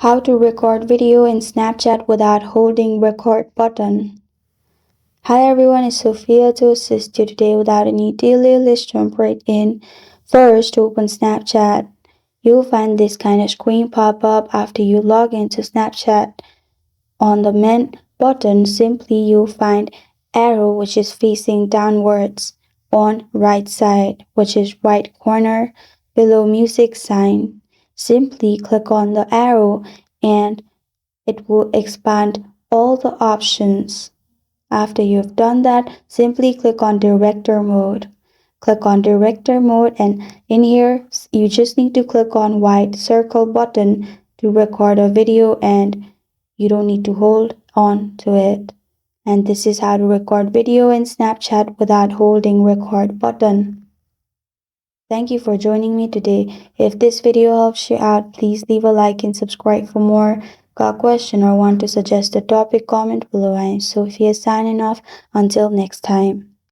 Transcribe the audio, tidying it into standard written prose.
How to record video in Snapchat without holding record button. Hi everyone, it's Sophia to assist you today without any delay. Let's jump right in. First, open Snapchat. You'll find this kind of screen pop up after you log into Snapchat. On the main button, simply you'll find arrow which is facing downwards on right side, which is right corner below music sign. Simply click on the arrow and it will expand all the options. After you've done that, simply click on director mode. Click on director mode, and in here you just need to click on white circle button to record a video, and you don't need to hold on to it. And this is how to record video in Snapchat without holding record button. Thank you for joining me today. If this video helps you out, please leave a like and subscribe for more. Got a question or want to suggest a topic, comment below. I am Sophia signing off. Until next time.